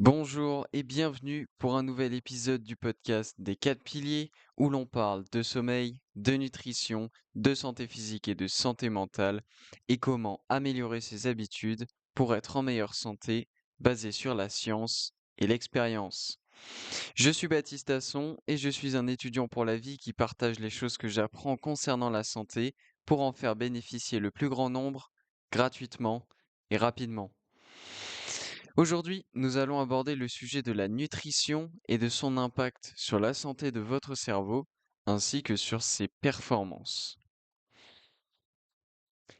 Bonjour et bienvenue pour un nouvel épisode du podcast des 4 piliers où l'on parle de sommeil, de nutrition, de santé physique et de santé mentale et comment améliorer ses habitudes pour être en meilleure santé basée sur la science et l'expérience. Je suis Baptiste Asson et je suis un étudiant pour la vie qui partage les choses que j'apprends concernant la santé pour en faire bénéficier le plus grand nombre gratuitement et rapidement. Aujourd'hui, nous allons aborder le sujet de la nutrition et de son impact sur la santé de votre cerveau, ainsi que sur ses performances.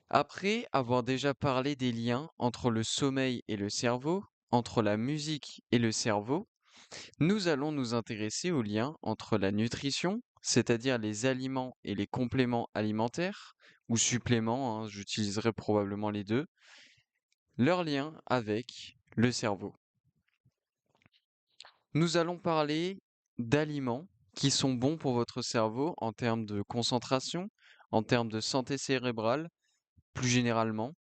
Après avoir déjà parlé des liens entre le sommeil et le cerveau, entre la musique et le cerveau, nous allons nous intéresser aux liens entre la nutrition, c'est-à-dire les aliments et les compléments alimentaires, ou suppléments, j'utiliserai probablement les deux, leur lien avec le cerveau. Nous allons parler d'aliments qui sont bons pour votre cerveau en termes de concentration, en termes de santé cérébrale, plus généralement,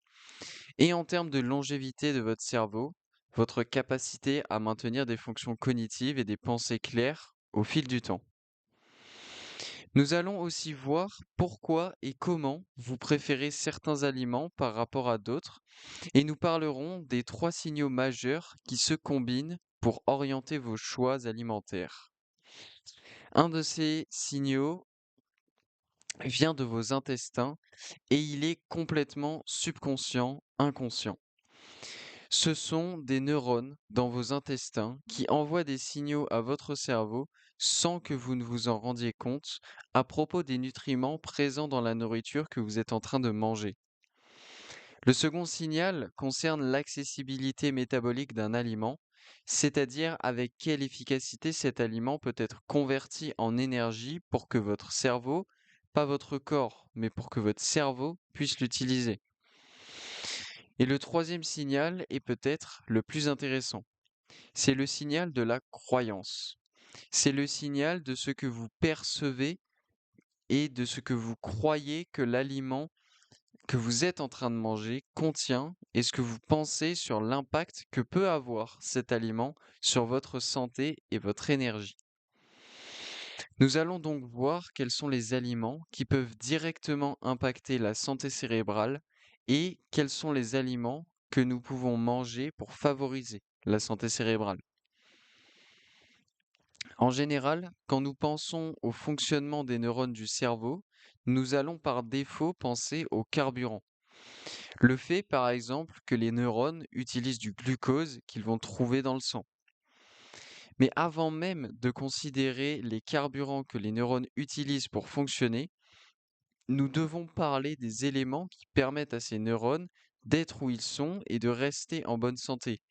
et en termes de longévité de votre cerveau, votre capacité à maintenir des fonctions cognitives et des pensées claires au fil du temps. Nous allons aussi voir pourquoi et comment vous préférez certains aliments par rapport à d'autres, et nous parlerons des 3 signaux majeurs qui se combinent pour orienter vos choix alimentaires. Un de ces signaux vient de vos intestins et il est complètement subconscient, inconscient. Ce sont des neurones dans vos intestins qui envoient des signaux à votre cerveau sans que vous ne vous en rendiez compte à propos des nutriments présents dans la nourriture que vous êtes en train de manger. Le second signal concerne l'accessibilité métabolique d'un aliment, c'est-à-dire avec quelle efficacité cet aliment peut être converti en énergie pour que votre cerveau, pas votre corps, mais pour que votre cerveau puisse l'utiliser. Et le troisième signal est peut-être le plus intéressant. C'est le signal de la croyance. C'est le signal de ce que vous percevez et de ce que vous croyez que l'aliment que vous êtes en train de manger contient et ce que vous pensez sur l'impact que peut avoir cet aliment sur votre santé et votre énergie. Nous allons donc voir quels sont les aliments qui peuvent directement impacter la santé cérébrale et quels sont les aliments que nous pouvons manger pour favoriser la santé cérébrale. En général, quand nous pensons au fonctionnement des neurones du cerveau, nous allons par défaut penser au carburant. Le fait, par exemple, que les neurones utilisent du glucose qu'ils vont trouver dans le sang. Mais avant même de considérer les carburants que les neurones utilisent pour fonctionner, nous devons parler des éléments qui permettent à ces neurones d'être où ils sont et de rester en bonne santé.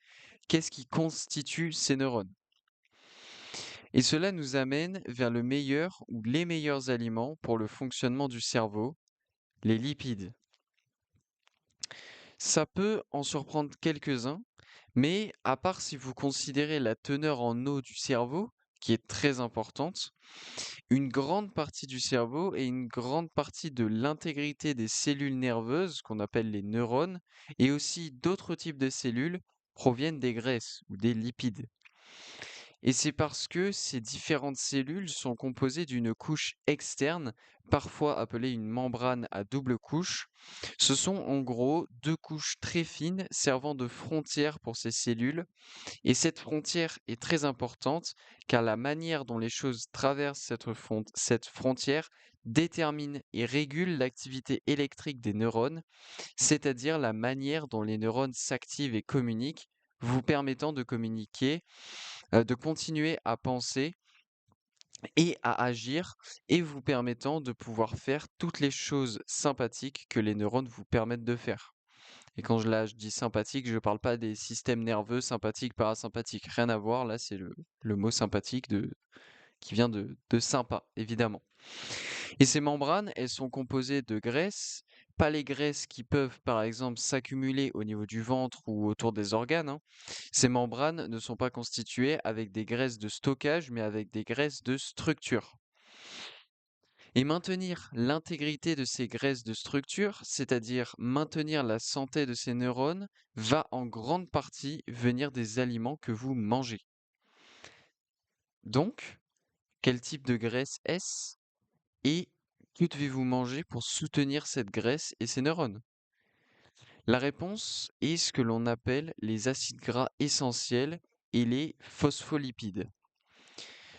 Qu'est-ce qui constitue ces neurones? Et cela nous amène vers le meilleur ou les meilleurs aliments pour le fonctionnement du cerveau, les lipides. Ça peut en surprendre quelques-uns, mais à part si vous considérez la teneur en eau du cerveau, qui est très importante, une grande partie du cerveau et une grande partie de l'intégrité des cellules nerveuses, qu'on appelle les neurones, et aussi d'autres types de cellules, proviennent des graisses ou des lipides. Et c'est parce que ces différentes cellules sont composées d'une couche externe, parfois appelée une membrane à double couche. Ce sont en gros deux couches très fines servant de frontière pour ces cellules. Et cette frontière est très importante car la manière dont les choses traversent cette frontière détermine et régule l'activité électrique des neurones, c'est-à-dire la manière dont les neurones s'activent et communiquent, vous permettant de communiquer, de continuer à penser et à agir et vous permettant de pouvoir faire toutes les choses sympathiques que les neurones vous permettent de faire. Et quand je dis sympathique, je ne parle pas des systèmes nerveux sympathiques, parasympathiques. Rien à voir, là, c'est le mot sympathique qui vient de sympa, évidemment. Et ces membranes, elles sont composées de graisses, pas les graisses qui peuvent, par exemple, s'accumuler au niveau du ventre ou autour des organes, hein. Ces membranes ne sont pas constituées avec des graisses de stockage, mais avec des graisses de structure. Et maintenir l'intégrité de ces graisses de structure, c'est-à-dire maintenir la santé de ces neurones, va en grande partie venir des aliments que vous mangez. Donc, quel type de graisse est-ce et que devez-vous manger pour soutenir cette graisse et ces neurones? La réponse est ce que l'on appelle les acides gras essentiels et les phospholipides.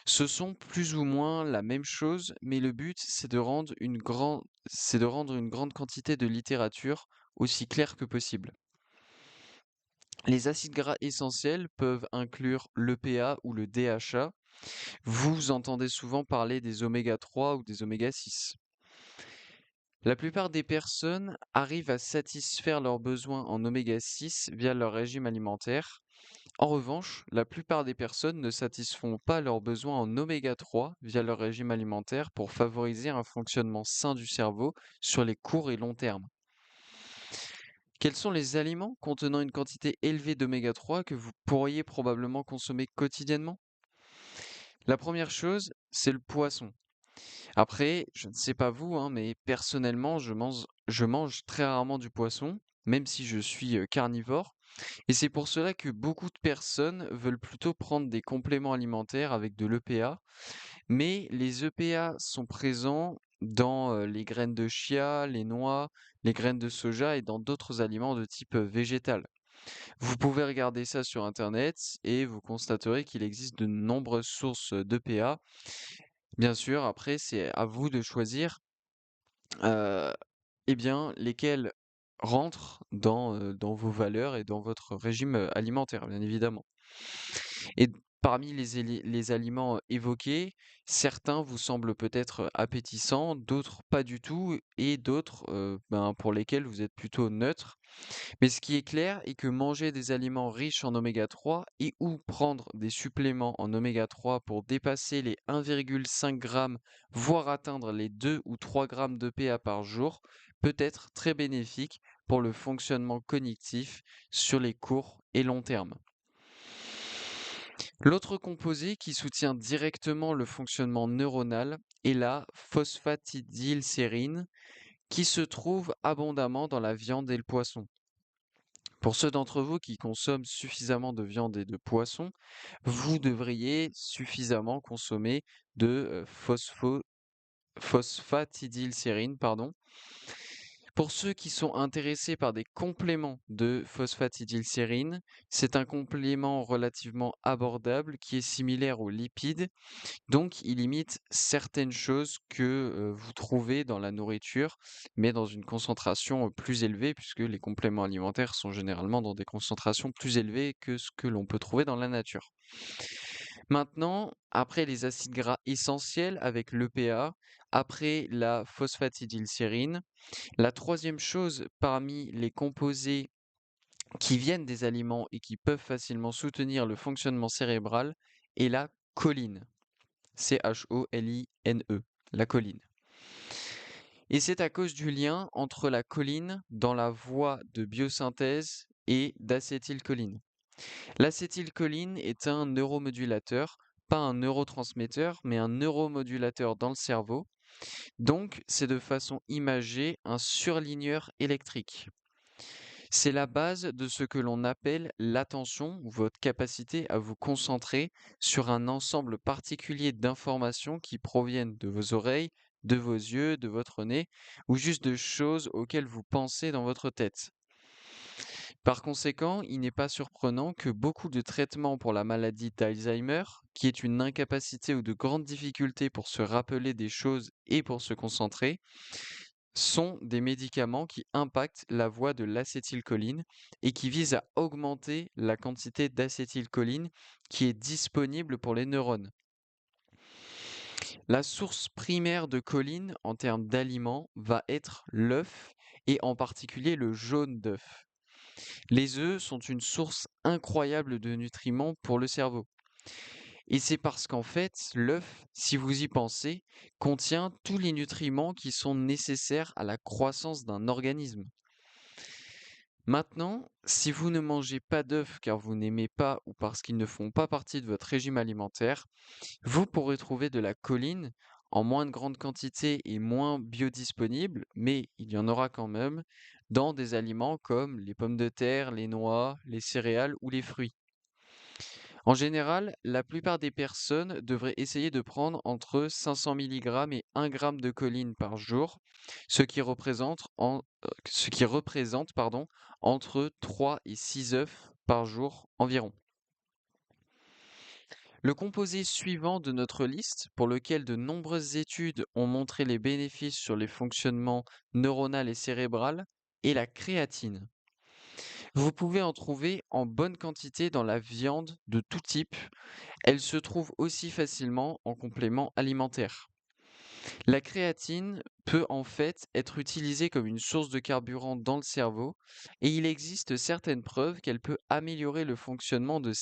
Ce sont plus ou moins la même chose, mais le but, c'est de rendre une grande quantité de littérature aussi claire que possible. Les acides gras essentiels peuvent inclure l'EPA ou le DHA. Vous entendez souvent parler des oméga 3 ou des oméga 6. La plupart des personnes arrivent à satisfaire leurs besoins en oméga 6 via leur régime alimentaire. En revanche, la plupart des personnes ne satisfont pas leurs besoins en oméga 3 via leur régime alimentaire pour favoriser un fonctionnement sain du cerveau sur les courts et longs termes. Quels sont les aliments contenant une quantité élevée d'oméga 3 que vous pourriez probablement consommer quotidiennement? La première chose, c'est le poisson. Après, je ne sais pas vous, hein, mais personnellement, je mange très rarement du poisson, même si je suis carnivore. Et c'est pour cela que beaucoup de personnes veulent plutôt prendre des compléments alimentaires avec de l'EPA, mais les EPA sont présents dans les graines de chia, les noix, les graines de soja et dans d'autres aliments de type végétal. Vous pouvez regarder ça sur Internet et vous constaterez qu'il existe de nombreuses sources d'EPA. Bien sûr, après, c'est à vous de choisir euh, eh bien, lesquels rentrent dans vos valeurs et dans votre régime alimentaire, bien évidemment. Et parmi les aliments évoqués, certains vous semblent peut-être appétissants, d'autres pas du tout, et d'autres pour lesquels vous êtes plutôt neutre. Mais ce qui est clair est que manger des aliments riches en oméga 3 et ou prendre des suppléments en oméga 3 pour dépasser les 1,5 g, voire atteindre les 2 ou 3 grammes de PA par jour, peut être très bénéfique pour le fonctionnement cognitif sur les courts et longs termes. L'autre composé qui soutient directement le fonctionnement neuronal est la phosphatidylsérine, qui se trouve abondamment dans la viande et le poisson. Pour ceux d'entre vous qui consomment suffisamment de viande et de poisson, vous devriez suffisamment consommer de phosphatidylsérine, pardon. Pour ceux qui sont intéressés par des compléments de phosphatidylsérine, c'est un complément relativement abordable qui est similaire aux lipides, donc il imite certaines choses que vous trouvez dans la nourriture, mais dans une concentration plus élevée, puisque les compléments alimentaires sont généralement dans des concentrations plus élevées que ce que l'on peut trouver dans la nature. Maintenant, après les acides gras essentiels avec l'EPA, après la phosphatidylsérine, la troisième chose parmi les composés qui viennent des aliments et qui peuvent facilement soutenir le fonctionnement cérébral est la choline. choline, la choline. Et c'est à cause du lien entre la choline dans la voie de biosynthèse et d'acétylcholine. L'acétylcholine est un neuromodulateur, pas un neurotransmetteur, mais un neuromodulateur dans le cerveau. Donc, c'est de façon imagée un surligneur électrique. C'est la base de ce que l'on appelle l'attention ou votre capacité à vous concentrer sur un ensemble particulier d'informations qui proviennent de vos oreilles, de vos yeux, de votre nez, ou juste de choses auxquelles vous pensez dans votre tête. Par conséquent, il n'est pas surprenant que beaucoup de traitements pour la maladie d'Alzheimer, qui est une incapacité ou de grandes difficultés pour se rappeler des choses et pour se concentrer, sont des médicaments qui impactent la voie de l'acétylcholine et qui visent à augmenter la quantité d'acétylcholine qui est disponible pour les neurones. La source primaire de choline en termes d'aliments va être l'œuf et en particulier le jaune d'œuf. Les œufs sont une source incroyable de nutriments pour le cerveau. Et c'est parce qu'en fait, l'œuf, si vous y pensez, contient tous les nutriments qui sont nécessaires à la croissance d'un organisme. Maintenant, si vous ne mangez pas d'œufs car vous n'aimez pas ou parce qu'ils ne font pas partie de votre régime alimentaire, vous pourrez trouver de la choline en moins de grande quantité et moins biodisponible, mais il y en aura quand même dans des aliments comme les pommes de terre, les noix, les céréales ou les fruits. En général, la plupart des personnes devraient essayer de prendre entre 500 mg et 1 g de choline par jour, ce qui représente entre 3 et 6 œufs par jour environ. Le composé suivant de notre liste, pour lequel de nombreuses études ont montré les bénéfices sur les fonctionnements neuronal et cérébral, est la créatine. Vous pouvez en trouver en bonne quantité dans la viande de tout type. Elle se trouve aussi facilement en complément alimentaire. La créatine peut en fait être utilisée comme une source de carburant dans le cerveau et il existe certaines preuves qu'elle peut améliorer le fonctionnement de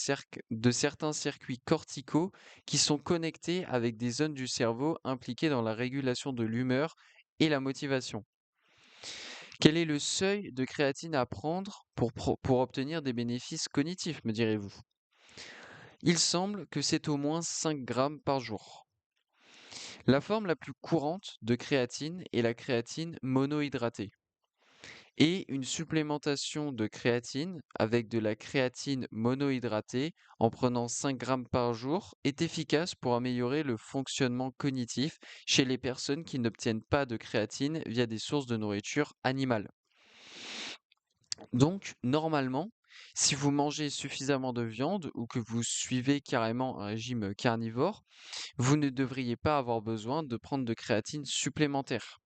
certains circuits corticaux qui sont connectés avec des zones du cerveau impliquées dans la régulation de l'humeur et la motivation. Quel est le seuil de créatine à prendre pour obtenir des bénéfices cognitifs, me direz-vous? Il semble que c'est au moins 5 grammes par jour. La forme la plus courante de créatine est la créatine monohydratée. Et une supplémentation de créatine avec de la créatine monohydratée en prenant 5 grammes par jour est efficace pour améliorer le fonctionnement cognitif chez les personnes qui n'obtiennent pas de créatine via des sources de nourriture animale. Donc, normalement, si vous mangez suffisamment de viande ou que vous suivez carrément un régime carnivore, vous ne devriez pas avoir besoin de prendre de créatine supplémentaire.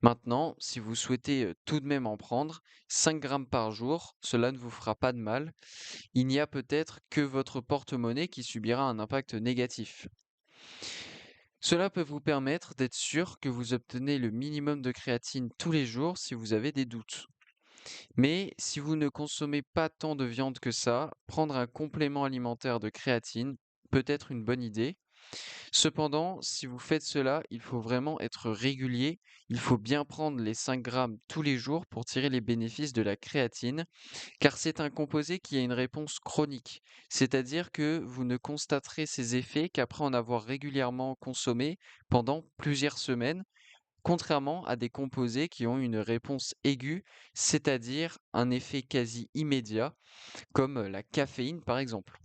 Maintenant, si vous souhaitez tout de même en prendre, 5 grammes par jour, cela ne vous fera pas de mal. Il n'y a peut-être que votre porte-monnaie qui subira un impact négatif. Cela peut vous permettre d'être sûr que vous obtenez le minimum de créatine tous les jours si vous avez des doutes. Mais si vous ne consommez pas tant de viande que ça, prendre un complément alimentaire de créatine peut être une bonne idée. Cependant, si vous faites cela, il faut vraiment être régulier. Il faut bien prendre les 5 grammes tous les jours pour tirer les bénéfices de la créatine, car c'est un composé qui a une réponse chronique. C'est-à-dire que vous ne constaterez ses effets qu'après en avoir régulièrement consommé pendant plusieurs semaines, contrairement à des composés qui ont une réponse aiguë, c'est-à-dire un effet quasi immédiat, comme la caféine par exemple.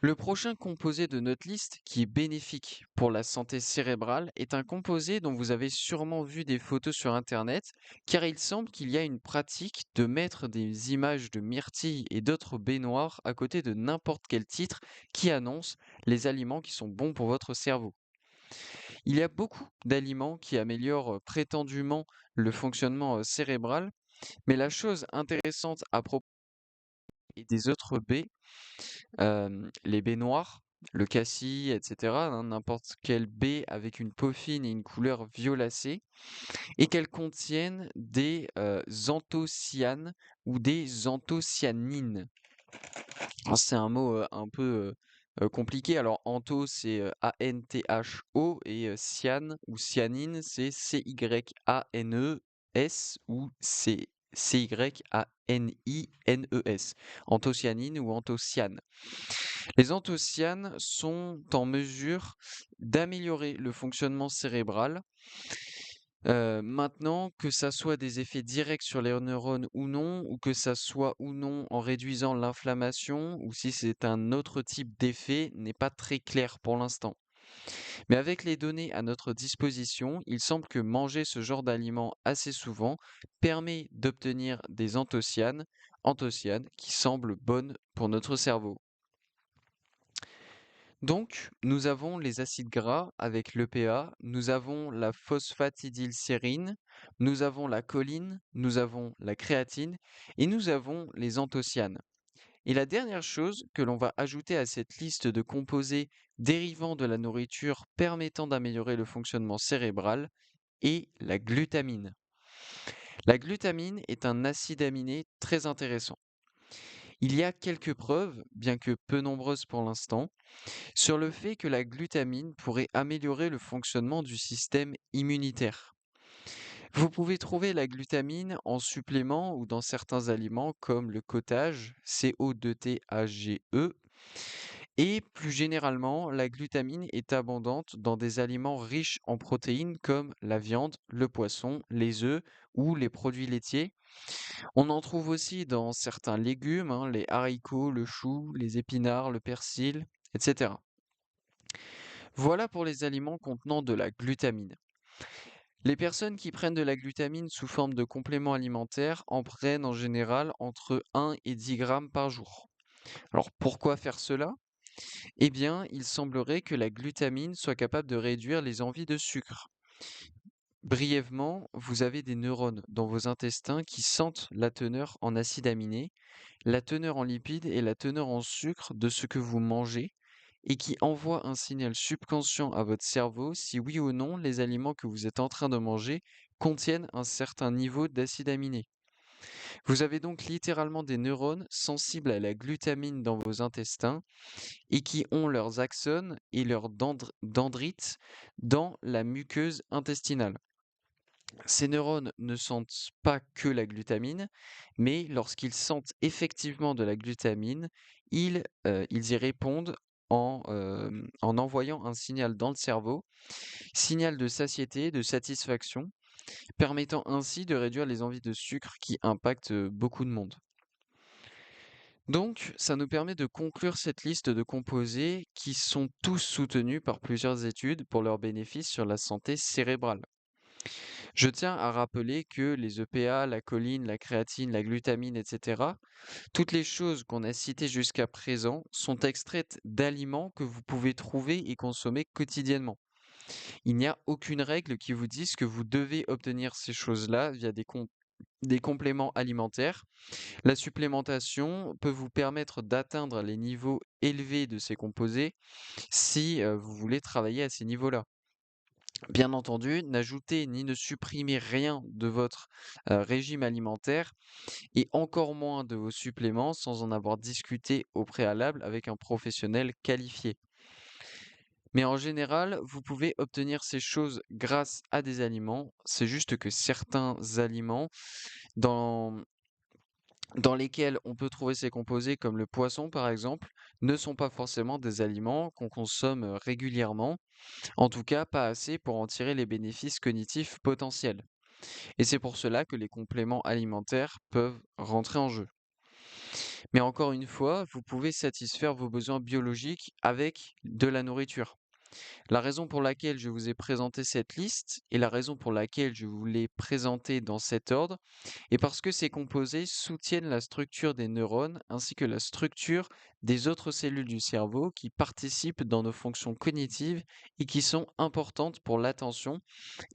Le prochain composé de notre liste, qui est bénéfique pour la santé cérébrale, est un composé dont vous avez sûrement vu des photos sur Internet, car il semble qu'il y a une pratique de mettre des images de myrtilles et d'autres baies noires à côté de n'importe quel titre qui annonce les aliments qui sont bons pour votre cerveau. Il y a beaucoup d'aliments qui améliorent prétendument le fonctionnement cérébral, mais la chose intéressante à propos des autres baies, les baies noires, le cassis, et cetera, hein, n'importe quelle baie avec une peau fine et une couleur violacée, et qu'elles contiennent des anthocyanes ou des anthocyanines. Alors, c'est un mot un peu compliqué. Alors, antho, c'est A-N-T-H-O, et cyane ou cyanine, c'est C-Y-A-N-E-S ou C-Y-A-N-I-N-E-S. Anthocyanine ou anthocyanes. Les anthocyanes sont en mesure d'améliorer le fonctionnement cérébral. Maintenant, que ça soit des effets directs sur les neurones ou non, ou que ça soit ou non en réduisant l'inflammation, ou si c'est un autre type d'effet, n'est pas très clair pour l'instant. Mais avec les données à notre disposition, il semble que manger ce genre d'aliments assez souvent permet d'obtenir des anthocyanes qui semblent bonnes pour notre cerveau. Donc, nous avons les acides gras avec l'EPA, nous avons la phosphatidylsérine, nous avons la choline, nous avons la créatine et nous avons les anthocyanes. Et la dernière chose que l'on va ajouter à cette liste de composés dérivant de la nourriture permettant d'améliorer le fonctionnement cérébral est la glutamine. La glutamine est un acide aminé très intéressant. Il y a quelques preuves, bien que peu nombreuses pour l'instant, sur le fait que la glutamine pourrait améliorer le fonctionnement du système immunitaire. Vous pouvez trouver la glutamine en supplément ou dans certains aliments comme le cottage, C-O-2-T-A-G-E, Et plus généralement, la glutamine est abondante dans des aliments riches en protéines comme la viande, le poisson, les œufs ou les produits laitiers. On en trouve aussi dans certains légumes, hein, les haricots, le chou, les épinards, le persil, etc. Voilà pour les aliments contenant de la glutamine. Les personnes qui prennent de la glutamine sous forme de complément alimentaire en prennent en général entre 1 et 10 grammes par jour. Alors pourquoi faire cela? Eh bien, il semblerait que la glutamine soit capable de réduire les envies de sucre. Brièvement, vous avez des neurones dans vos intestins qui sentent la teneur en acides aminés, la teneur en lipides et la teneur en sucre de ce que vous mangez et qui envoient un signal subconscient à votre cerveau si oui ou non les aliments que vous êtes en train de manger contiennent un certain niveau d'acides aminés. Vous avez donc littéralement des neurones sensibles à la glutamine dans vos intestins et qui ont leurs axones et leurs dendrites dans la muqueuse intestinale. Ces neurones ne sentent pas que la glutamine, mais lorsqu'ils sentent effectivement de la glutamine, ils y répondent en envoyant un signal dans le cerveau, signal de satiété, de satisfaction, permettant ainsi de réduire les envies de sucre qui impactent beaucoup de monde. Donc, ça nous permet de conclure cette liste de composés qui sont tous soutenus par plusieurs études pour leurs bénéfices sur la santé cérébrale. Je tiens à rappeler que les EPA, la choline, la créatine, la glutamine, etc., toutes les choses qu'on a citées jusqu'à présent sont extraites d'aliments que vous pouvez trouver et consommer quotidiennement. Il n'y a aucune règle qui vous dise que vous devez obtenir ces choses-là via des compléments alimentaires. La supplémentation peut vous permettre d'atteindre les niveaux élevés de ces composés si vous voulez travailler à ces niveaux-là. Bien entendu, n'ajoutez ni ne supprimez rien de votre régime alimentaire et encore moins de vos suppléments sans en avoir discuté au préalable avec un professionnel qualifié. Mais en général, vous pouvez obtenir ces choses grâce à des aliments. C'est juste que certains aliments dans dans lesquels on peut trouver ces composés, comme le poisson par exemple, ne sont pas forcément des aliments qu'on consomme régulièrement, en tout cas pas assez pour en tirer les bénéfices cognitifs potentiels. Et c'est pour cela que les compléments alimentaires peuvent rentrer en jeu. Mais encore une fois, vous pouvez satisfaire vos besoins biologiques avec de la nourriture. La raison pour laquelle je vous ai présenté cette liste et la raison pour laquelle je vous l'ai présentée dans cet ordre est parce que ces composés soutiennent la structure des neurones ainsi que la structure des autres cellules du cerveau qui participent dans nos fonctions cognitives et qui sont importantes pour l'attention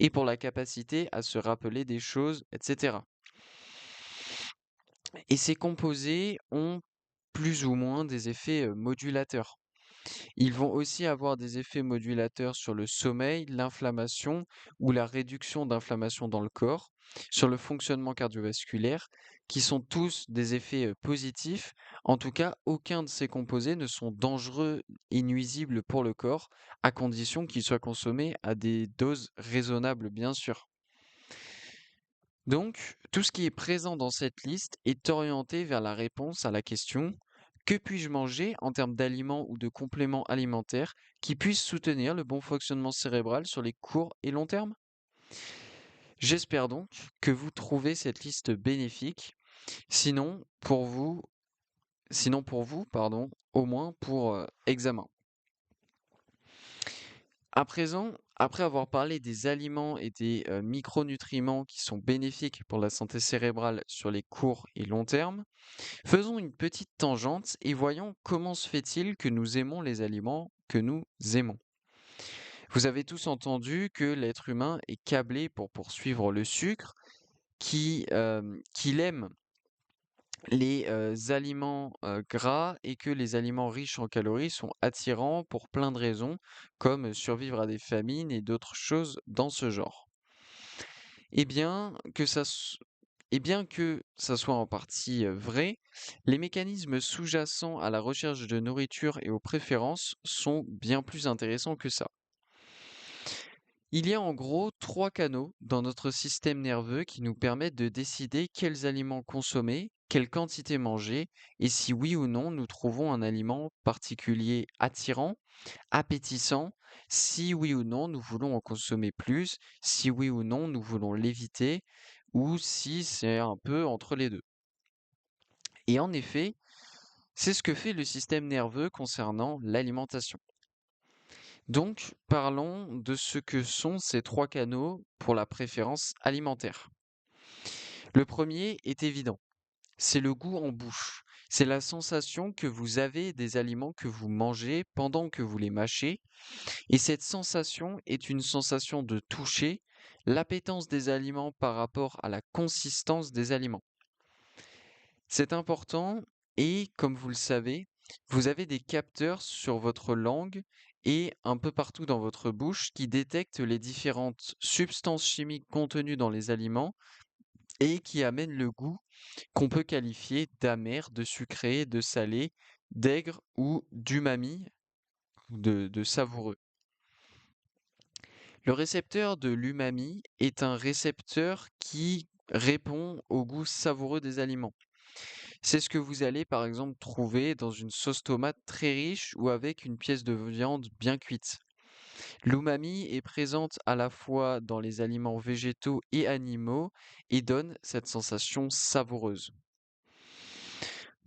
et pour la capacité à se rappeler des choses, etc. Et ces composés ont plus ou moins des effets modulateurs. Ils vont aussi avoir des effets modulateurs sur le sommeil, l'inflammation ou la réduction d'inflammation dans le corps, sur le fonctionnement cardiovasculaire, qui sont tous des effets positifs. En tout cas, aucun de ces composés ne sont dangereux et nuisibles pour le corps, à condition qu'ils soient consommés à des doses raisonnables, bien sûr. Donc, tout ce qui est présent dans cette liste est orienté vers la réponse à la question: que puis-je manger en termes d'aliments ou de compléments alimentaires qui puissent soutenir le bon fonctionnement cérébral sur les courts et longs termes? J'espère donc que vous trouvez cette liste bénéfique. Sinon, pour vous, pardon, au moins pour examen. À présent, après avoir parlé des aliments et des micronutriments qui sont bénéfiques pour la santé cérébrale sur les courts et longs termes, faisons une petite tangente et voyons comment se fait-il que nous aimons les aliments que nous aimons. Vous avez tous entendu que l'être humain est câblé pour poursuivre le sucre, qu'il aime les aliments gras et que les aliments riches en calories sont attirants pour plein de raisons, comme survivre à des famines et d'autres choses dans ce genre. Eh bien, et bien que ça soit en partie vrai, les mécanismes sous-jacents à la recherche de nourriture et aux préférences sont bien plus intéressants que ça. Il y a en gros trois canaux dans notre système nerveux qui nous permettent de décider quels aliments consommer quelle quantité manger et si oui ou non nous trouvons un aliment particulier attirant, appétissant, si oui ou non nous voulons en consommer plus, si oui ou non nous voulons l'éviter, ou si c'est un peu entre les deux. Et en effet, c'est ce que fait le système nerveux concernant l'alimentation. Donc, parlons de ce que sont ces trois canaux pour la préférence alimentaire. Le premier est évident, c'est le goût en bouche. C'est la sensation que vous avez des aliments que vous mangez pendant que vous les mâchez. Et cette sensation est une sensation de toucher, l'appétence des aliments par rapport à la consistance des aliments. C'est important et, comme vous le savez, vous avez des capteurs sur votre langue et un peu partout dans votre bouche qui détectent les différentes substances chimiques contenues dans les aliments et qui amènent le goût qu'on peut qualifier d'amer, de sucré, de salé, d'aigre ou d'umami, de savoureux. Le récepteur de l'umami est un récepteur qui répond au goût savoureux des aliments. C'est ce que vous allez par exemple trouver dans une sauce tomate très riche ou avec une pièce de viande bien cuite. L'umami est présente à la fois dans les aliments végétaux et animaux et donne cette sensation savoureuse.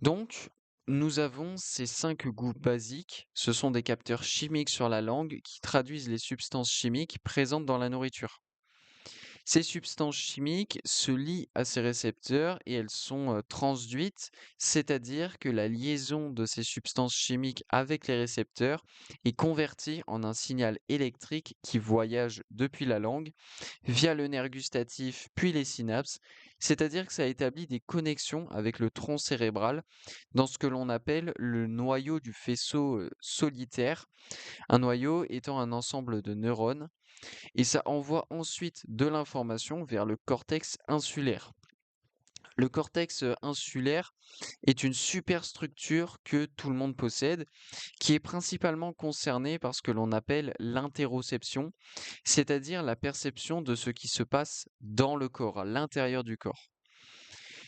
Donc, nous avons ces 5 goûts basiques. Ce sont des capteurs chimiques sur la langue qui traduisent les substances chimiques présentes dans la nourriture. Ces substances chimiques se lient à ces récepteurs et elles sont transduites, c'est-à-dire que la liaison de ces substances chimiques avec les récepteurs est convertie en un signal électrique qui voyage depuis la langue via le nerf gustatif puis les synapses, c'est-à-dire que ça établit des connexions avec le tronc cérébral dans ce que l'on appelle le noyau du faisceau solitaire, un noyau étant un ensemble de neurones et ça envoie ensuite de l'information vers le cortex insulaire. Le cortex insulaire est une superstructure que tout le monde possède, qui est principalement concernée par ce que l'on appelle l'interoception, c'est-à-dire la perception de ce qui se passe dans le corps, à l'intérieur du corps.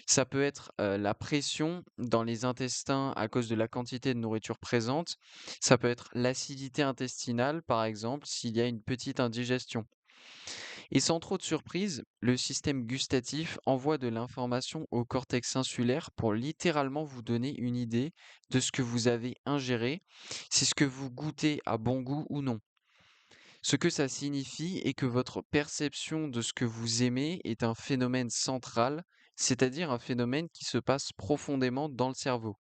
Ça peut être la pression dans les intestins à cause de la quantité de nourriture présente. Ça peut être l'acidité intestinale, par exemple, s'il y a une petite indigestion. Et sans trop de surprise, le système gustatif envoie de l'information au cortex insulaire pour littéralement vous donner une idée de ce que vous avez ingéré, si ce que vous goûtez a bon goût ou non. Ce que ça signifie est que votre perception de ce que vous aimez est un phénomène central, c'est-à-dire un phénomène qui se passe profondément dans le cerveau.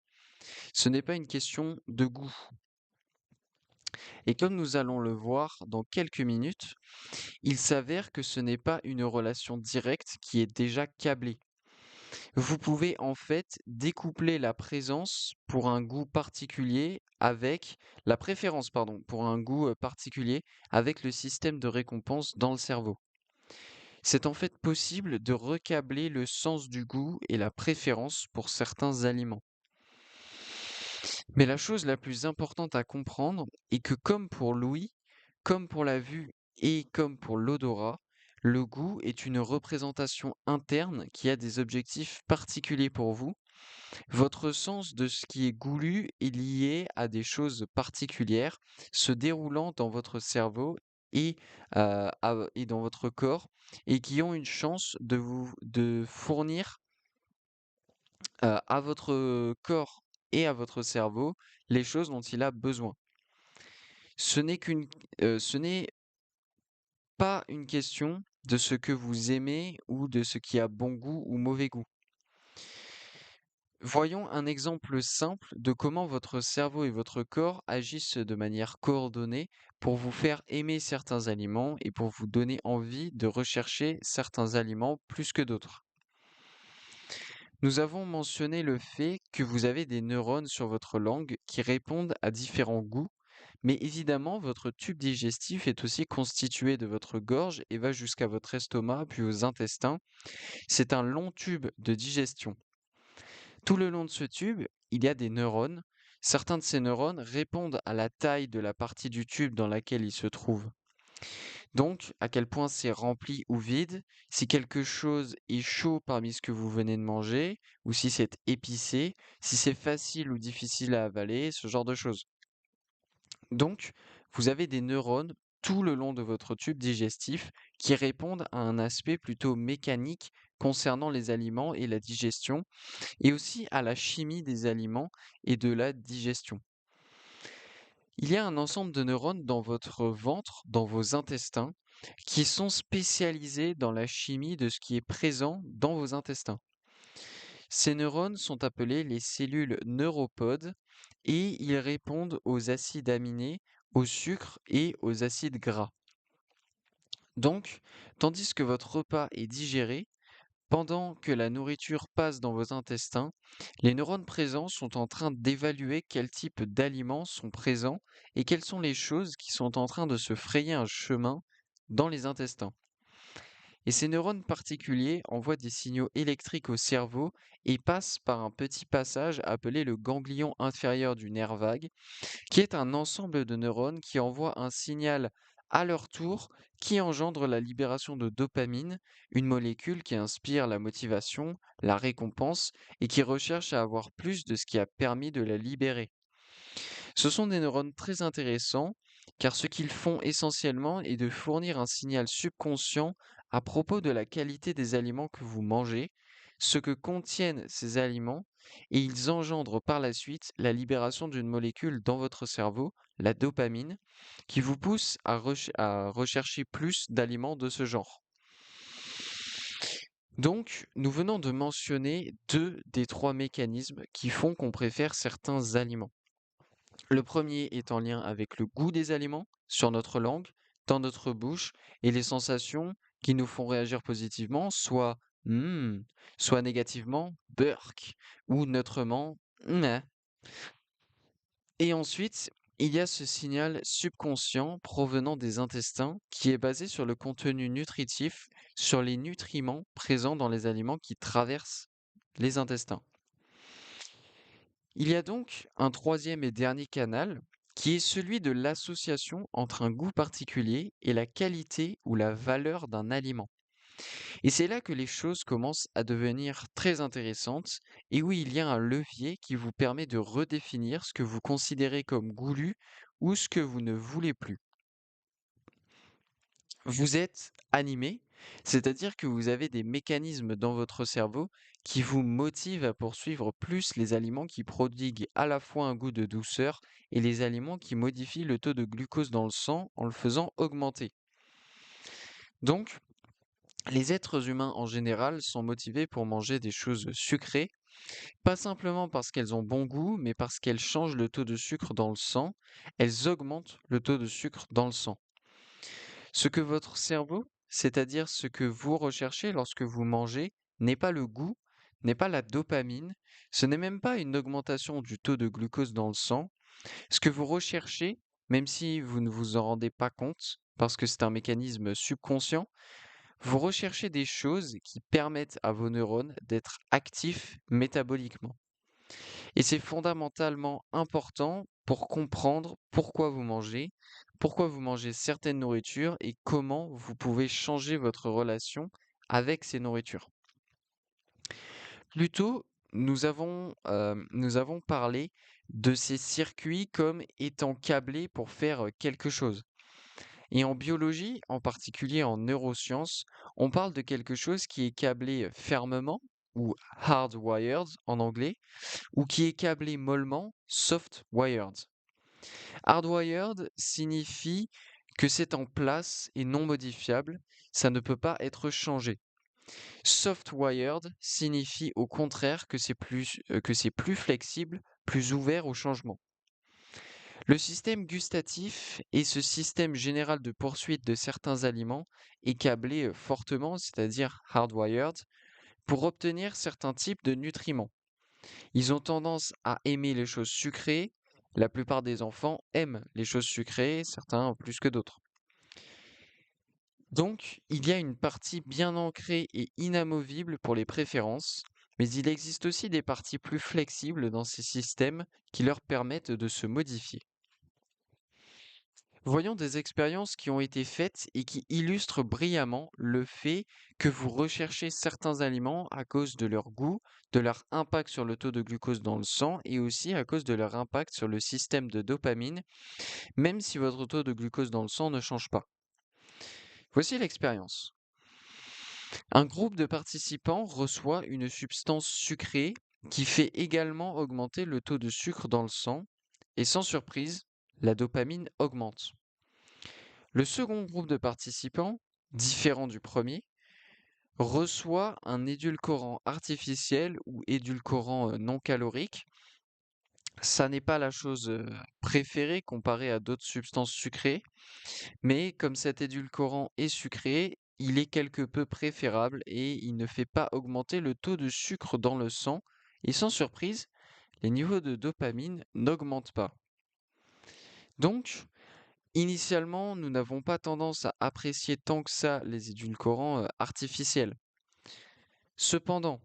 Ce n'est pas une question de goût. Et comme nous allons le voir dans quelques minutes, il s'avère que ce n'est pas une relation directe qui est déjà câblée. Vous pouvez en fait découpler la présence pour un goût particulier avec la préférence, pardon, pour un goût particulier avec le système de récompense dans le cerveau. C'est en fait possible de recabler le sens du goût et la préférence pour certains aliments. Mais la chose la plus importante à comprendre est que comme pour l'ouïe, comme pour la vue et comme pour l'odorat, le goût est une représentation interne qui a des objectifs particuliers pour vous. Votre sens de ce qui est goulu est lié à des choses particulières se déroulant dans votre cerveau et, et dans votre corps et qui ont une chance de fournir à votre corps et à votre cerveau les choses dont il a besoin. Ce n'est qu'une, ce n'est pas une question de ce que vous aimez ou de ce qui a bon goût ou mauvais goût. Voyons un exemple simple de comment votre cerveau et votre corps agissent de manière coordonnée pour vous faire aimer certains aliments et pour vous donner envie de rechercher certains aliments plus que d'autres. Nous avons mentionné le fait que vous avez des neurones sur votre langue qui répondent à différents goûts, mais évidemment, votre tube digestif est aussi constitué de votre gorge et va jusqu'à votre estomac puis aux intestins. C'est un long tube de digestion. Tout le long de ce tube, il y a des neurones. Certains de ces neurones répondent à la taille de la partie du tube dans laquelle ils se trouvent. Donc, à quel point c'est rempli ou vide, si quelque chose est chaud parmi ce que vous venez de manger, ou si c'est épicé, si c'est facile ou difficile à avaler, ce genre de choses. Donc, vous avez des neurones tout le long de votre tube digestif qui répondent à un aspect plutôt mécanique concernant les aliments et la digestion, et aussi à la chimie des aliments et de la digestion. Il y a un ensemble de neurones dans votre ventre, dans vos intestins, qui sont spécialisés dans la chimie de ce qui est présent dans vos intestins. Ces neurones sont appelés les cellules neuropodes et ils répondent aux acides aminés, au sucre et aux acides gras. Donc, tandis que votre repas est digéré, pendant que la nourriture passe dans vos intestins, les neurones présents sont en train d'évaluer quel type d'aliments sont présents et quelles sont les choses qui sont en train de se frayer un chemin dans les intestins. Et ces neurones particuliers envoient des signaux électriques au cerveau et passent par un petit passage appelé le ganglion inférieur du nerf vague, qui est un ensemble de neurones qui envoient un signal à leur tour qui engendre la libération de dopamine, une molécule qui inspire la motivation, la récompense et qui recherche à avoir plus de ce qui a permis de la libérer. Ce sont des neurones très intéressants car ce qu'ils font essentiellement est de fournir un signal subconscient à propos de la qualité des aliments que vous mangez, ce que contiennent ces aliments, et ils engendrent par la suite la libération d'une molécule dans votre cerveau, la dopamine, qui vous pousse à rechercher plus d'aliments de ce genre. Donc, nous venons de mentionner deux des trois mécanismes qui font qu'on préfère certains aliments. Le premier est en lien avec le goût des aliments sur notre langue, dans notre bouche, et les sensations qui nous font réagir positivement, soit soit négativement, burk, ou neutrement, meh. Et ensuite, il y a ce signal subconscient provenant des intestins qui est basé sur le contenu nutritif, sur les nutriments présents dans les aliments qui traversent les intestins. Il y a donc un troisième et dernier canal qui est celui de l'association entre un goût particulier et la qualité ou la valeur d'un aliment. Et c'est là que les choses commencent à devenir très intéressantes et où il y a un levier qui vous permet de redéfinir ce que vous considérez comme goulu ou ce que vous ne voulez plus. Vous êtes animé, c'est-à-dire que vous avez des mécanismes dans votre cerveau qui vous motivent à poursuivre plus les aliments qui prodiguent à la fois un goût de douceur et les aliments qui modifient le taux de glucose dans le sang en le faisant augmenter. Donc, les êtres humains en général sont motivés pour manger des choses sucrées, pas simplement parce qu'elles ont bon goût, mais parce qu'elles changent le taux de sucre dans le sang, elles augmentent le taux de sucre dans le sang. Ce que votre cerveau, c'est-à-dire ce que vous recherchez lorsque vous mangez, n'est pas le goût, n'est pas la dopamine, ce n'est même pas une augmentation du taux de glucose dans le sang. Ce que vous recherchez, même si vous ne vous en rendez pas compte, parce que c'est un mécanisme subconscient, vous recherchez des choses qui permettent à vos neurones d'être actifs métaboliquement. Et c'est fondamentalement important pour comprendre pourquoi vous mangez certaines nourritures et comment vous pouvez changer votre relation avec ces nourritures. Plus tôt, nous avons parlé de ces circuits comme étant câblés pour faire quelque chose. Et en biologie, en particulier en neurosciences, on parle de quelque chose qui est câblé fermement, ou hardwired en anglais, ou qui est câblé mollement, soft-wired. Hardwired signifie que c'est en place et non modifiable, ça ne peut pas être changé. Soft-wired signifie au contraire que c'est plus flexible, plus ouvert au changement. Le système gustatif et ce système général de poursuite de certains aliments est câblé fortement, c'est-à-dire hardwired, pour obtenir certains types de nutriments. Ils ont tendance à aimer les choses sucrées. La plupart des enfants aiment les choses sucrées, certains plus que d'autres. Donc, il y a une partie bien ancrée et inamovible pour les préférences, mais il existe aussi des parties plus flexibles dans ces systèmes qui leur permettent de se modifier. Voyons des expériences qui ont été faites et qui illustrent brillamment le fait que vous recherchez certains aliments à cause de leur goût, de leur impact sur le taux de glucose dans le sang et aussi à cause de leur impact sur le système de dopamine, même si votre taux de glucose dans le sang ne change pas. Voici l'expérience. Un groupe de participants reçoit une substance sucrée qui fait également augmenter le taux de sucre dans le sang et sans surprise, la dopamine augmente. Le second groupe de participants, différent du premier, reçoit un édulcorant artificiel ou édulcorant non calorique. Ça n'est pas la chose préférée comparée à d'autres substances sucrées, mais comme cet édulcorant est sucré, il est quelque peu préférable et il ne fait pas augmenter le taux de sucre dans le sang. Et sans surprise, les niveaux de dopamine n'augmentent pas. Donc, initialement, nous n'avons pas tendance à apprécier tant que ça les édulcorants artificiels. Cependant,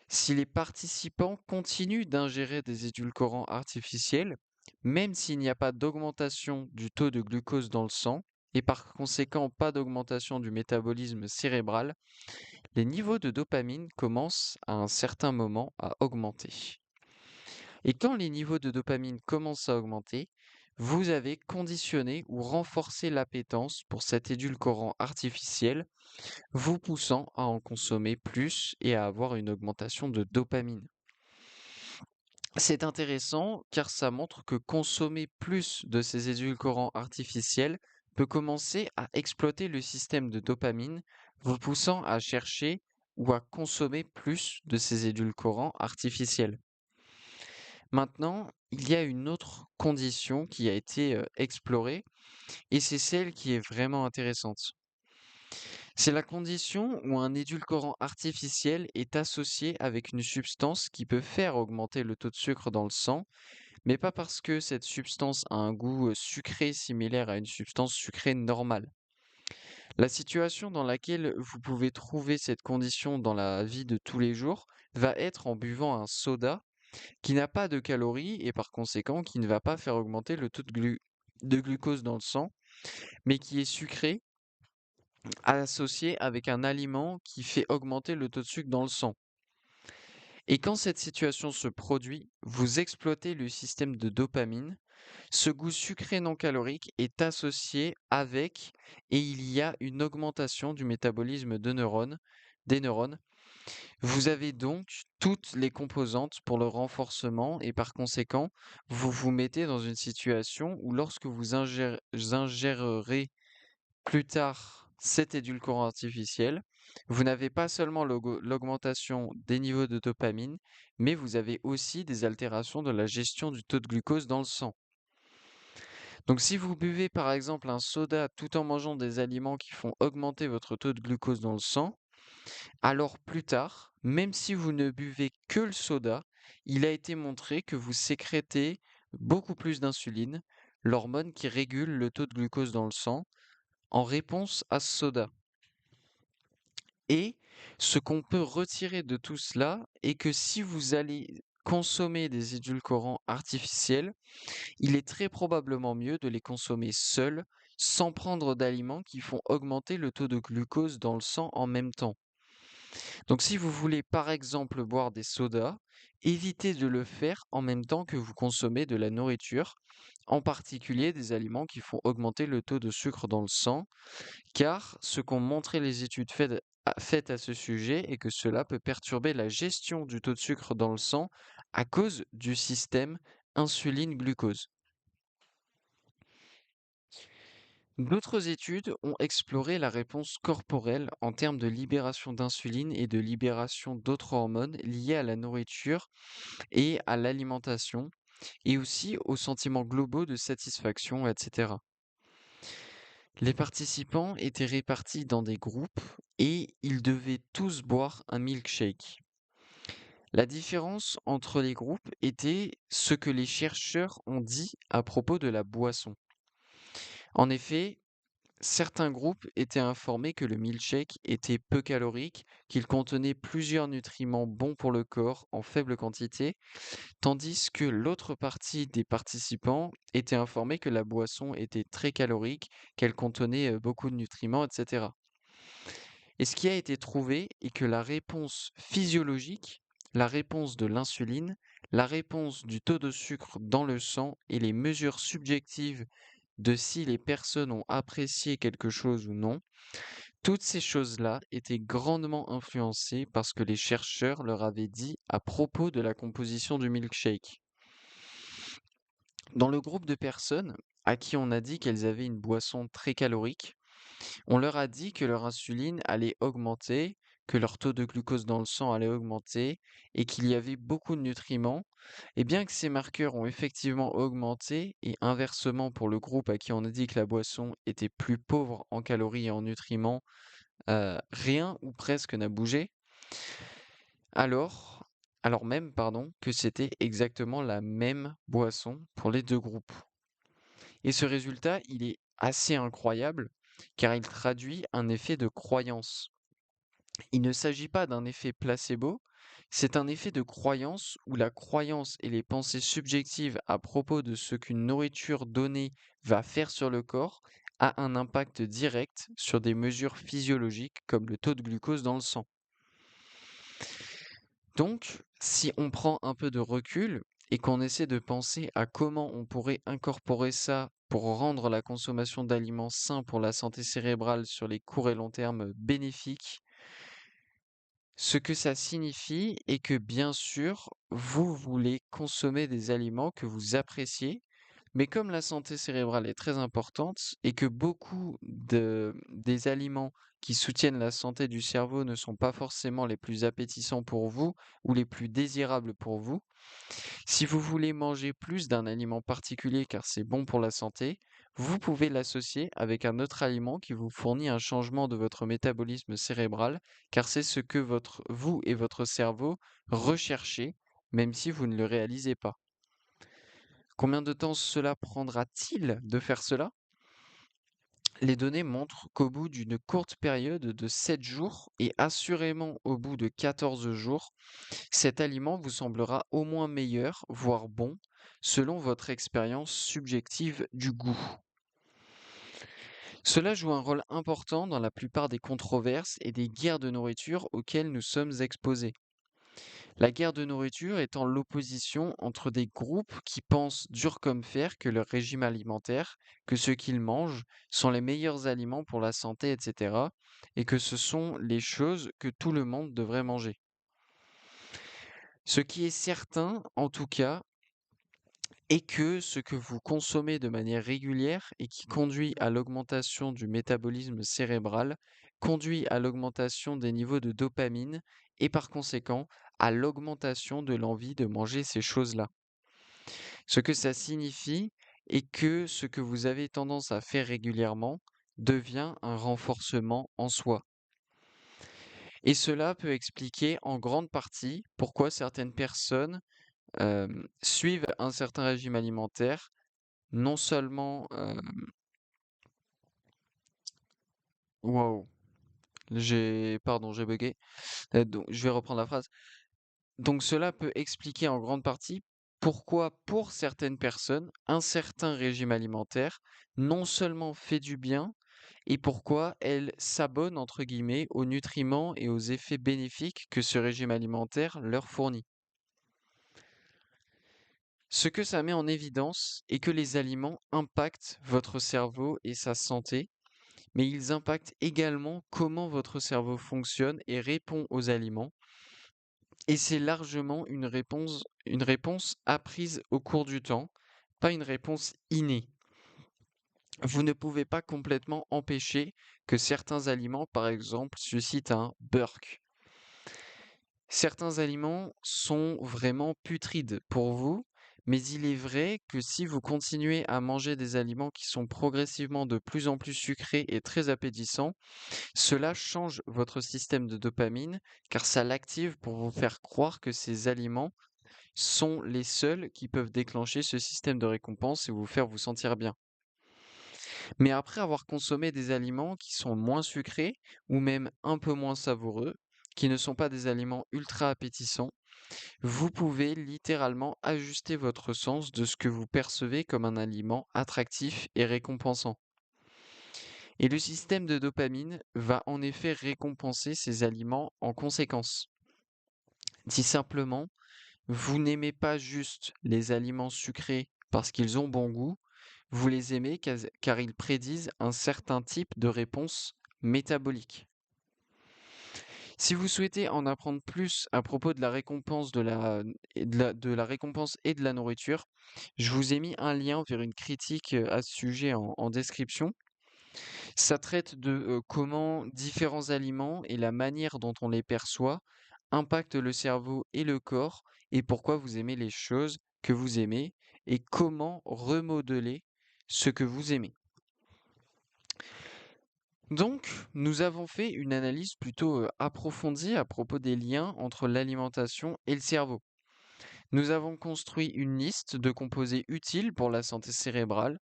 si les participants continuent d'ingérer des édulcorants artificiels, même s'il n'y a pas d'augmentation du taux de glucose dans le sang, et par conséquent pas d'augmentation du métabolisme cérébral, les niveaux de dopamine commencent à un certain moment à augmenter. Et quand les niveaux de dopamine commencent à augmenter, vous avez conditionné ou renforcé l'appétence pour cet édulcorant artificiel, vous poussant à en consommer plus et à avoir une augmentation de dopamine. C'est intéressant car ça montre que consommer plus de ces édulcorants artificiels peut commencer à exploiter le système de dopamine, vous poussant à chercher ou à consommer plus de ces édulcorants artificiels. Maintenant, il y a une autre condition qui a été explorée et c'est celle qui est vraiment intéressante. C'est la condition où un édulcorant artificiel est associé avec une substance qui peut faire augmenter le taux de sucre dans le sang, mais pas parce que cette substance a un goût sucré similaire à une substance sucrée normale. La situation dans laquelle vous pouvez trouver cette condition dans la vie de tous les jours va être en buvant un soda qui n'a pas de calories et par conséquent qui ne va pas faire augmenter le taux de glucose dans le sang, mais qui est sucré, associé avec un aliment qui fait augmenter le taux de sucre dans le sang. Et quand cette situation se produit, vous exploitez le système de dopamine. Ce goût sucré non calorique est associé avec et il y a une augmentation du métabolisme des neurones. Vous avez donc toutes les composantes pour le renforcement et par conséquent, vous vous mettez dans une situation où lorsque vous ingérerez plus tard cet édulcorant artificiel, vous n'avez pas seulement l'augmentation des niveaux de dopamine, mais vous avez aussi des altérations de la gestion du taux de glucose dans le sang. Donc si vous buvez par exemple un soda tout en mangeant des aliments qui font augmenter votre taux de glucose dans le sang, alors plus tard, même si vous ne buvez que le soda, il a été montré que vous sécrétez beaucoup plus d'insuline, l'hormone qui régule le taux de glucose dans le sang, en réponse à ce soda. Et ce qu'on peut retirer de tout cela est que si vous allez consommer des édulcorants artificiels, il est très probablement mieux de les consommer seuls, sans prendre d'aliments qui font augmenter le taux de glucose dans le sang en même temps. Donc si vous voulez par exemple boire des sodas, évitez de le faire en même temps que vous consommez de la nourriture, en particulier des aliments qui font augmenter le taux de sucre dans le sang, car ce qu'ont montré les études faites à ce sujet est que cela peut perturber la gestion du taux de sucre dans le sang à cause du système insuline-glucose. D'autres études ont exploré la réponse corporelle en termes de libération d'insuline et de libération d'autres hormones liées à la nourriture et à l'alimentation, et aussi aux sentiments globaux de satisfaction, etc. Les participants étaient répartis dans des groupes et ils devaient tous boire un milkshake. La différence entre les groupes était ce que les chercheurs ont dit à propos de la boisson. En effet, certains groupes étaient informés que le milkshake était peu calorique, qu'il contenait plusieurs nutriments bons pour le corps en faible quantité, tandis que l'autre partie des participants était informée que la boisson était très calorique, qu'elle contenait beaucoup de nutriments, etc. Et ce qui a été trouvé est que la réponse physiologique, la réponse de l'insuline, la réponse du taux de sucre dans le sang et les mesures subjectives de si les personnes ont apprécié quelque chose ou non, toutes ces choses-là étaient grandement influencées par ce que les chercheurs leur avaient dit à propos de la composition du milkshake. Dans le groupe de personnes à qui on a dit qu'elles avaient une boisson très calorique, on leur a dit que leur insuline allait augmenter, que leur taux de glucose dans le sang allait augmenter et qu'il y avait beaucoup de nutriments, et bien que ces marqueurs ont effectivement augmenté, et inversement pour le groupe à qui on a dit que la boisson était plus pauvre en calories et en nutriments, rien ou presque n'a bougé, alors, alors même, pardon, que c'était exactement la même boisson pour les deux groupes. Et ce résultat, il est assez incroyable car il traduit un effet de croyance. Il ne s'agit pas d'un effet placebo, c'est un effet de croyance où la croyance et les pensées subjectives à propos de ce qu'une nourriture donnée va faire sur le corps a un impact direct sur des mesures physiologiques comme le taux de glucose dans le sang. Donc, si on prend un peu de recul et qu'on essaie de penser à comment on pourrait incorporer ça pour rendre la consommation d'aliments sains pour la santé cérébrale sur les court et long termes bénéfiques, ce que ça signifie est que bien sûr, vous voulez consommer des aliments que vous appréciez, mais comme la santé cérébrale est très importante et que des aliments qui soutiennent la santé du cerveau ne sont pas forcément les plus appétissants pour vous ou les plus désirables pour vous, si vous voulez manger plus d'un aliment particulier car c'est bon pour la santé, vous pouvez l'associer avec un autre aliment qui vous fournit un changement de votre métabolisme cérébral, car c'est ce que vous et votre cerveau recherchez, même si vous ne le réalisez pas. Combien de temps cela prendra-t-il de faire cela? Les données montrent qu'au bout d'une courte période de 7 jours et assurément au bout de 14 jours, cet aliment vous semblera au moins meilleur, voire bon, selon votre expérience subjective du goût. Cela joue un rôle important dans la plupart des controverses et des guerres de nourriture auxquelles nous sommes exposés. La guerre de nourriture étant l'opposition entre des groupes qui pensent dur comme fer que leur régime alimentaire, que ce qu'ils mangent sont les meilleurs aliments pour la santé, etc., et que ce sont les choses que tout le monde devrait manger. Ce qui est certain, en tout cas, est que ce que vous consommez de manière régulière et qui conduit à l'augmentation du métabolisme cérébral conduit à l'augmentation des niveaux de dopamine et par conséquent à l'augmentation de l'envie de manger ces choses-là. Ce que ça signifie est que ce que vous avez tendance à faire régulièrement devient un renforcement en soi. Et cela peut expliquer en grande partie pourquoi certaines personnes suivent un certain régime alimentaire, non seulement, waouh, j'ai buggé. Donc je vais reprendre la phrase. Donc cela peut expliquer en grande partie pourquoi, pour certaines personnes, un certain régime alimentaire non seulement fait du bien, et pourquoi elles «s'abonnent» entre guillemets aux nutriments et aux effets bénéfiques que ce régime alimentaire leur fournit. Ce que ça met en évidence est que les aliments impactent votre cerveau et sa santé, mais ils impactent également comment votre cerveau fonctionne et répond aux aliments, et c'est largement une réponse apprise au cours du temps, pas une réponse innée. Vous ne pouvez pas complètement empêcher que certains aliments, par exemple, suscitent un burk. Certains aliments sont vraiment putrides pour vous, mais il est vrai que si vous continuez à manger des aliments qui sont progressivement de plus en plus sucrés et très appétissants, cela change votre système de dopamine car ça l'active pour vous faire croire que ces aliments sont les seuls qui peuvent déclencher ce système de récompense et vous faire vous sentir bien. Mais après avoir consommé des aliments qui sont moins sucrés ou même un peu moins savoureux, qui ne sont pas des aliments ultra appétissants, vous pouvez littéralement ajuster votre sens de ce que vous percevez comme un aliment attractif et récompensant. Et le système de dopamine va en effet récompenser ces aliments en conséquence. Dit simplement, vous n'aimez pas juste les aliments sucrés parce qu'ils ont bon goût, vous les aimez car ils prédisent un certain type de réponse métabolique. Si vous souhaitez en apprendre plus à propos de la récompense de la récompense et de la nourriture, je vous ai mis un lien vers une critique à ce sujet en description. Ça traite de comment différents aliments et la manière dont on les perçoit impactent le cerveau et le corps et pourquoi vous aimez les choses que vous aimez et comment remodeler ce que vous aimez. Donc, nous avons fait une analyse plutôt approfondie à propos des liens entre l'alimentation et le cerveau. Nous avons construit une liste de composés utiles pour la santé cérébrale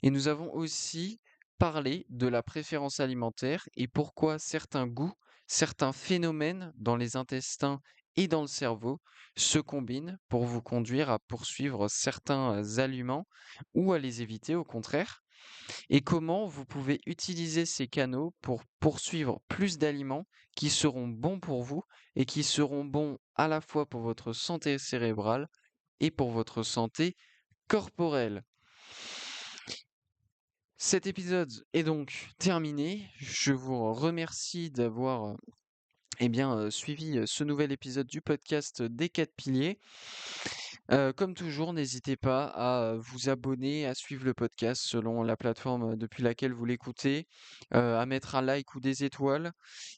et nous avons aussi parlé de la préférence alimentaire et pourquoi certains goûts, certains phénomènes dans les intestins et dans le cerveau se combinent pour vous conduire à poursuivre certains aliments ou à les éviter au contraire, et comment vous pouvez utiliser ces canaux pour poursuivre plus d'aliments qui seront bons pour vous et qui seront bons à la fois pour votre santé cérébrale et pour votre santé corporelle. Cet épisode est donc terminé. Je vous remercie d'avoir suivi ce nouvel épisode du podcast des 4 piliers. Comme toujours, n'hésitez pas à vous abonner, à suivre le podcast selon la plateforme depuis laquelle vous l'écoutez, à mettre un like ou des étoiles,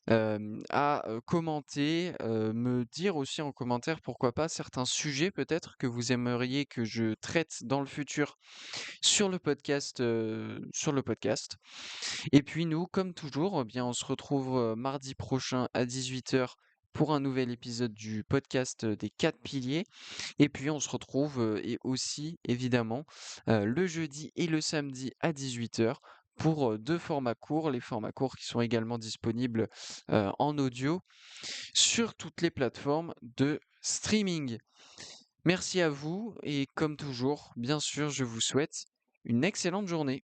à commenter, me dire aussi en commentaire pourquoi pas certains sujets peut-être que vous aimeriez que je traite dans le futur sur le podcast. Et puis nous, comme toujours, eh bien, on se retrouve mardi prochain à 18h pour un nouvel épisode du podcast des 4 piliers. Et puis on se retrouve et aussi évidemment le jeudi et le samedi à 18h pour deux formats courts, les formats courts qui sont également disponibles en audio sur toutes les plateformes de streaming. Merci à vous et comme toujours, bien sûr, je vous souhaite une excellente journée.